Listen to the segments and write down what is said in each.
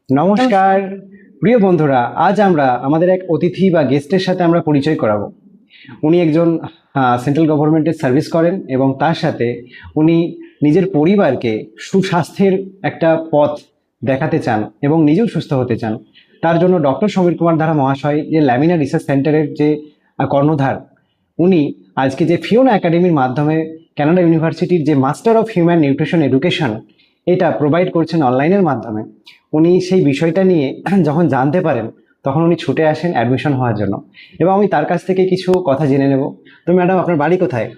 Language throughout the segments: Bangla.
নমস্কার প্রিয় বন্ধুরা, আজ আমরা আমাদের এক অতিথি বা গেস্টের সাথে আমরা পরিচয় করাবো। উনি একজন সেন্ট্রাল গভর্নমেন্টের সার্ভিস করেন এবং তার সাথে উনি নিজের পরিবারকে সুস্বাস্থ্যের একটা পথ দেখাতে চান এবং নিজেও সুস্থ হতে চান। তার জন্য ডক্টর সমীর কুমার ধারা মহাশয়, যে ল্যামিনা রিসার্চ সেন্টারের যে কর্ণধার, উনি আজকে যে ফিওনা একাডেমির মাধ্যমে কানাডা ইউনিভার্সিটির যে master of human nutrition education এটা প্রোভাইড করছেন অনলাইনের মাধ্যমে, উনি সেই বিষয়টা নিয়ে যখন জানতে পারেন তখন উনি ছুটে আসেন অ্যাডমিশন হওয়ার জন্য এবং আমি তার কাছ থেকে কিছু কথা জেনে নেব। তো ম্যাডাম, আপনার বাড়ি কোথায়?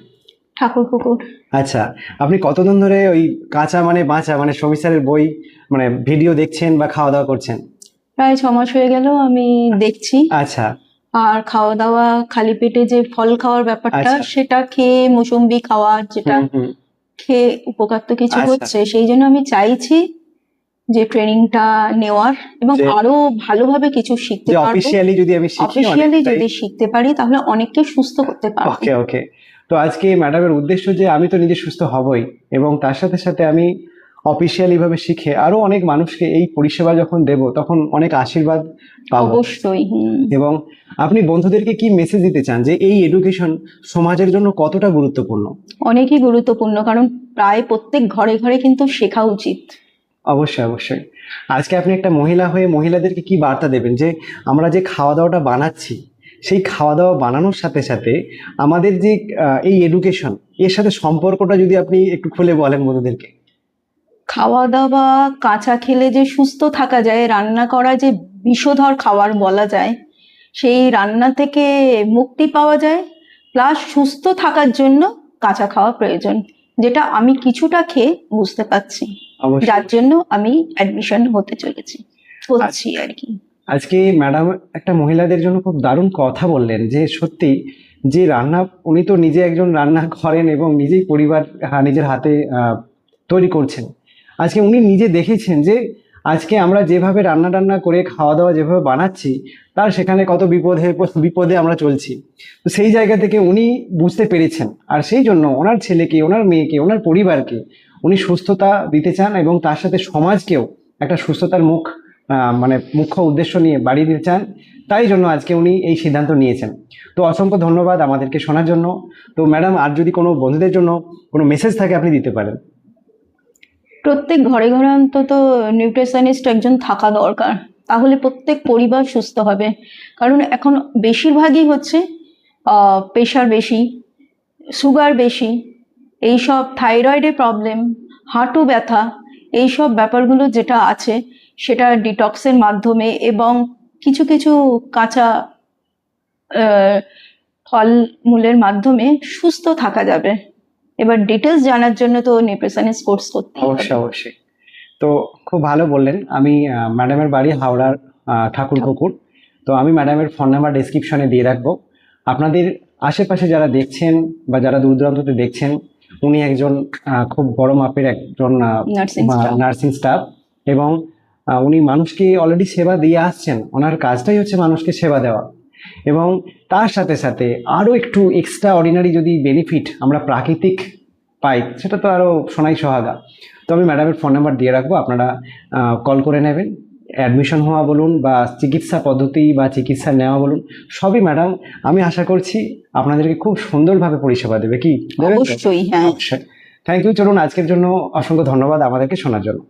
ঠাকুরপুকুর। আচ্ছা, আপনি কতদিন ধরে ওই কাঁচা মানে বাঁচা মানে সমীর স্যারের বই মানে ভিডিও দেখছেন বা খাওয়া দাওয়া করছেন? প্রায় 6 মাস হয়ে গেল আমি দেখছি। আচ্ছা আর খাওয়া দাওয়া খালি পেটে যে ফল খাওয়ার ব্যাপারটা, আচ্ছা। সেটা খেয়ে মুসম্বি খাওয়া, যেটা খেয়ে উপকার তো কিছু আচ্ছা। হচ্ছে, সেই জন্য আমি চাইছি যে ট্রেনিংটা নেওয়ার এবং আরো ভালোভাবে কিছু শিখতে পারবো। অফিশিয়ালি যদি আমি শিখি, অফিশিয়ালি যদি শিখতে পারি তাহলে অনেককে সুস্থ করতে পারবো। ওকে ওকে। তো আজকে ম্যাডামের উদ্দেশ্য যে আমি তো নিজে সুস্থ হবই এবং তার সাথে সাথে আমি অফিসিয়ালি ভাবে শিখে আরো অনেক মানুষকে এই পরিষেবা যখন দেব তখন অনেক আশীর্বাদ পাবো। অবশ্যই। এবং আপনি বন্ধুদেরকে কি মেসেজ দিতে চান যে এই এডুকেশন সমাজের জন্য কতটা গুরুত্বপূর্ণ? অনেকই গুরুত্বপূর্ণ, কারণ প্রায় প্রত্যেক ঘরে ঘরে কিন্তু শেখা উচিত। অবশ্যই অবশ্যই। আজকে আপনি একটা মহিলা হয়ে মহিলাদেরকে কি বার্তা দেবেন যে আমরা যে খাওয়া দাওয়াটা বানাচ্ছি, সেই খাওয়া দাওয়া বানানোর সাথে সাথে আমাদের যে এই এডুকেশন, এর সাথে সম্পর্কটা যদি আপনি একটু খুলে বলেন বন্ধুদেরকে। খাওয়া দাওয়া কাঁচা খেলে যে সুস্থ থাকা যায়, রান্না করা যে বিষধর খাবার বলা যায়, সেই রান্না থেকে মুক্তি পাওয়া যায়, প্লাস সুস্থ থাকার জন্য কাঁচা খাওয়া প্রয়োজন, যেটা আমি কিছুটা খেয়ে বুঝতে পারছি, যার জন্য আমি অ্যাডমিশন হতে চলেছি হচ্ছি আর কি। আজকে ম্যাডাম একটা মহিলাদের জন্য খুব দারুণ কথা বললেন যে সত্যি যে রান্না, উনি তো নিজে একজন রান্না করেন এবং নিজেই পরিবার নিজের হাতে তৈরি করছেন। আজকে উনি নিজে দেখেছেন যে আজকে আমরা যেভাবে রান্না করে খাওয়া দাওয়া যেভাবে বানাচ্ছি, তার সেখানে কত বিপদে আমরা চলছি। তো সেই জায়গা থেকে উনি বুঝতে পেরেছেন, আর সেই জন্য ওনার ছেলেকে, ওনার মেয়েকে, ওনার পরিবারকে উনি সুস্থতা দিতে চান এবং তার সাথে সমাজকেও একটা সুস্থতার মানে মুখ্য উদ্দেশ্য নিয়ে বাড়িয়ে দিতে চান। তাই জন্য আজকে উনি এই সিদ্ধান্ত নিয়েছেন। তো অসংখ্য ধন্যবাদ আমাদেরকে শোনার জন্য। তো ম্যাডাম, আর যদি কোনো বন্ধুদের জন্য কোনো মেসেজ থাকে আপনি দিতে পারেন। প্রত্যেক ঘরে ঘরে অন্তত নিউট্রিশনিস্ট একজন থাকা দরকার, তাহলে প্রত্যেক পরিবার সুস্থ হবে। কারণ এখন বেশিরভাগই হচ্ছে প্রেশার বেশি, সুগার বেশি, এইসব থাইরয়েডের প্রবলেম, হাঁটু ব্যথা, এইসব ব্যাপারগুলো যেটা আছে সেটা ডিটক্সের মাধ্যমে এবং কিছু কিছু কাঁচা ফলমূলের মাধ্যমে সুস্থ থাকা যাবে। এবার ডিটেলস জানার জন্য তো নিউট্রিশনিস্ট কোর্স করতে হবে। অবশ্যই অবশ্যই। তো খুব ভালো বললেন। আমি ম্যাডামের বাড়ি হাওড়ার ঠাকুরপুকুর। তো আমি ম্যাডামের ফোন নাম্বার ডেসক্রিপশনে দিয়ে রাখবো। আপনাদের আশেপাশে যারা দেখছেন বা যারা দূর দূরান্ততে দেখছেন, উনি একজন খুব বড় মাপের একজন নার্সিং স্টাফ এবং উনি মানুষকে অলরেডি সেবা দিয়ে আসছেন। ওনার কাজটাই হচ্ছে মানুষকে সেবা দেওয়া এবং তার সাথে সাথে আরও একটু এক্সট্রা অর্ডিনারি যদি বেনিফিট আমরা প্রাকৃতিক পাই, সেটা তো আরও সোনাই সোহাগা। তো আমি ম্যাডামের ফোন নাম্বার দিয়ে রাখবো, আপনারা কল করে নেবেন। অ্যাডমিশন হওয়া বলুন বা চিকিৎসা পদ্ধতি বা চিকিৎসা নেওয়া বলুন, সবই ম্যাডাম আমি আশা করছি আপনাদেরকে খুব সুন্দরভাবে পরিষেবা দেবে। কি? অবশ্যই, হ্যাঁ। Thank you. চলুন, আজকের জন্য অসংখ্য ধন্যবাদ আমাদেরকে শোনার জন্য।